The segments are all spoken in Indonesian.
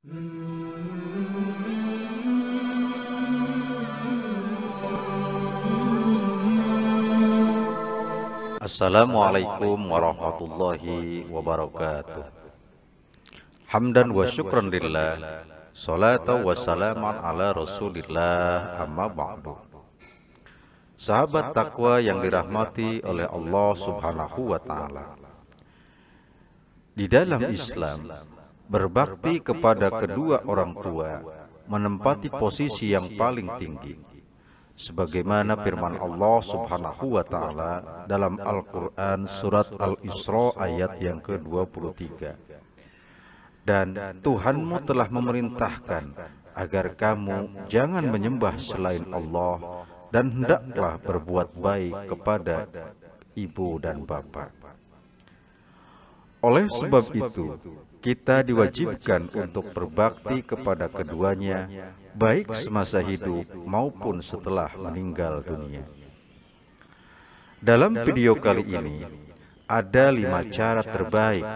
Assalamualaikum warahmatullahi wabarakatuh. Hamdan wa syukran lillah, salatu wa salaman ala rasulillah, amma ba'du. Sahabat takwa yang dirahmati oleh Allah subhanahu wa ta'ala, di dalam Islam, berbakti kepada kedua orang tua menempati posisi yang paling tinggi, sebagaimana firman Allah subhanahu wa ta'ala dalam Al-Quran surat Al-Isra ayat yang ke-23. Dan Tuhanmu telah memerintahkan agar kamu jangan menyembah selain Allah, dan hendaklah berbuat baik kepada ibu dan bapa. Oleh sebab itu, kita diwajibkan untuk berbakti kepada keduanya, baik semasa hidup maupun setelah meninggal dunia. Dalam video kali ini, ada 5 cara terbaik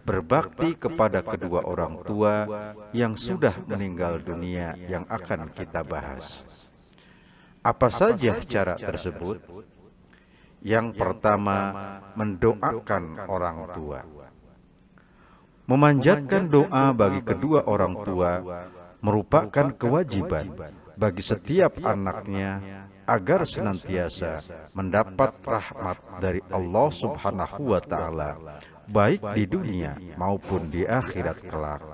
berbakti kepada kedua orang tua yang sudah meninggal dunia yang akan kita bahas. Apa saja cara tersebut? Yang pertama, mendoakan orang tua. Memanjatkan doa bagi kedua orang tua merupakan kewajiban bagi setiap anaknya agar senantiasa mendapat rahmat dari Allah subhanahu wa ta'ala, baik di dunia maupun di akhirat kelak.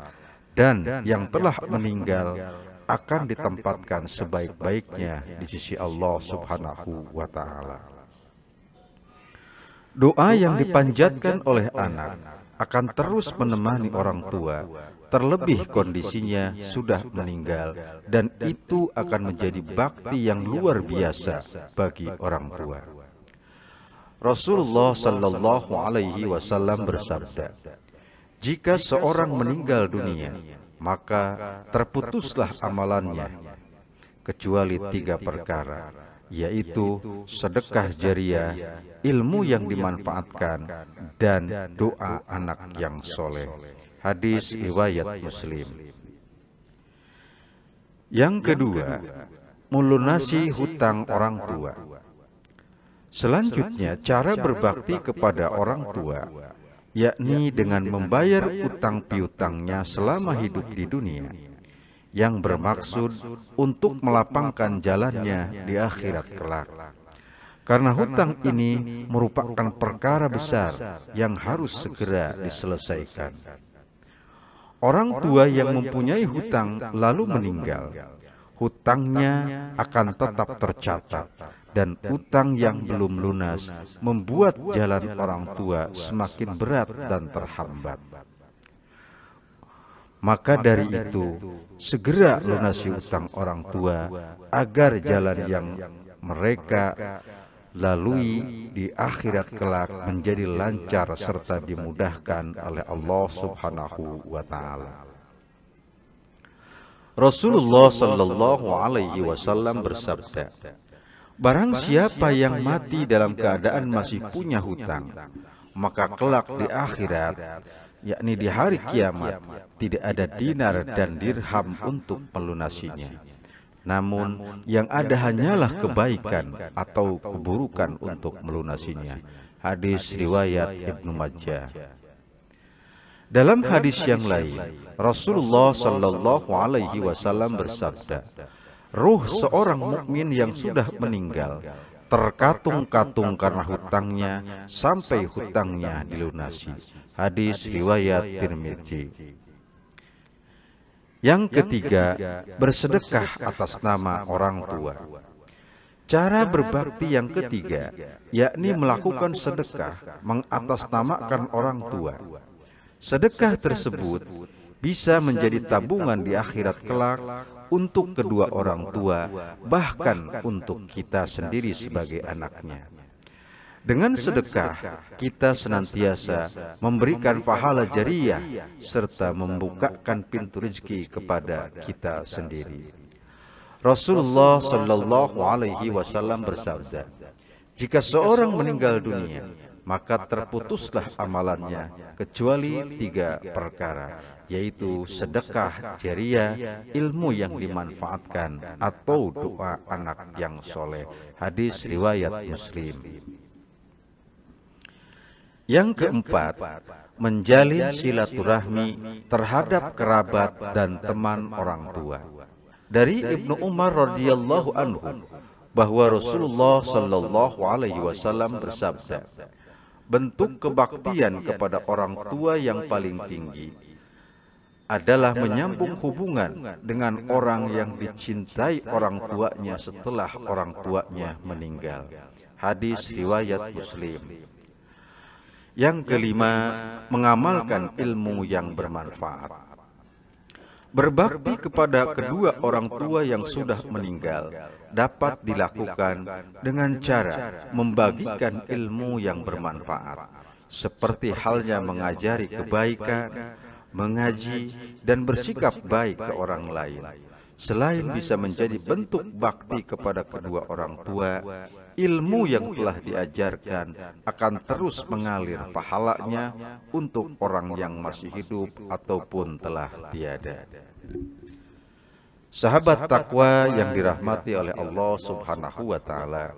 Dan yang telah meninggal akan ditempatkan sebaik-baiknya di sisi Allah subhanahu wa ta'ala. Doa yang dipanjatkan oleh anak akan terus menemani orang tua, terlebih kondisinya sudah meninggal, dan itu akan menjadi bakti yang luar biasa bagi orang tua. Rasulullah sallallahu alaihi wasallam bersabda, jika seorang meninggal dunia, maka terputuslah amalannya, kecuali 3 perkara, yaitu sedekah jariah, ilmu yang dimanfaatkan, dan doa anak yang soleh. Hadis riwayat Muslim. Yang kedua, melunasi hutang orang tua. Selanjutnya, cara berbakti kepada orang tua, yakni dengan membayar utang piutangnya selama hidup di dunia, yang bermaksud untuk melapangkan jalannya di akhirat kelak. Karena hutang ini merupakan perkara besar yang harus segera diselesaikan. Orang tua yang mempunyai hutang lalu meninggal, hutangnya akan tetap tercatat, dan utang yang belum lunas membuat jalan orang tua semakin berat dan terhambat. Maka dari itu, segera lunasi utang orang tua agar jalan yang mereka lalui di akhirat kelak menjadi lancar serta dimudahkan oleh Allah subhanahu wa ta'ala. Rasulullah sallallahu alaihi wasallam bersabda, barang siapa yang mati dalam keadaan masih punya hutang, maka kelak di akhirat, yakni di hari kiamat, tidak ada dinar dan dirham untuk melunasinya. Namun yang ada hanyalah kebaikan atau keburukan untuk melunasinya. Hadis riwayat Ibnu Majah. Dalam hadis yang lain, Rasulullah sallallahu alaihi wasallam bersabda, ruh seorang mukmin yang sudah meninggal terkatung-katung karena hutangnya sampai hutangnya dilunasi. Hadis riwayat Tirmidzi. Yang ketiga, bersedekah atas nama orang tua. Cara berbakti yang ketiga, yakni melakukan sedekah mengatasnamakan orang tua. Sedekah tersebut bisa menjadi tabungan di akhirat kelak untuk kedua orang tua, bahkan untuk kita sendiri sebagai anaknya. Dengan sedekah, kita senantiasa memberikan pahala jariah serta membukakan pintu rezeki kepada kita sendiri. Rasulullah sallallahu alaihi wasallam bersabda, jika seorang meninggal dunia, maka terputuslah amalannya kecuali 3 perkara, yaitu sedekah jariyah, ilmu yang dimanfaatkan, atau doa anak yang soleh. Hadis riwayat Muslim. Yang keempat, menjalin silaturahmi terhadap kerabat dan teman orang tua. Dari Ibnu Umar radhiyallahu anhu bahwa Rasulullah sallallahu alaihi wasallam bersabda, bentuk kebaktian kepada orang tua yang paling tinggi adalah menyambung hubungan dengan orang yang dicintai orang tuanya setelah orang tuanya meninggal. Hadis riwayat Muslim. Yang kelima, mengamalkan ilmu yang bermanfaat. Berbakti kepada kedua orang tua yang sudah meninggal dapat dilakukan dengan cara membagikan ilmu yang bermanfaat, seperti halnya mengajari kebaikan, mengaji, dan bersikap baik ke orang lain. Selain bisa menjadi bentuk bakti kepada kedua orang tua, ilmu yang telah diajarkan akan terus mengalir pahalanya untuk orang yang masih hidup ataupun telah tiada. Sahabat takwa yang dirahmati oleh Allah Subhanahu wa taala,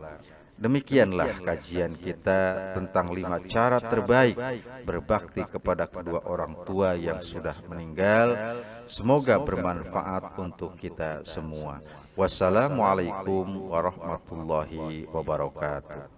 demikianlah kajian kita tentang 5 cara terbaik berbakti kepada kedua orang tua yang sudah meninggal. Semoga bermanfaat untuk kita semua. Wassalamualaikum warahmatullahi wabarakatuh.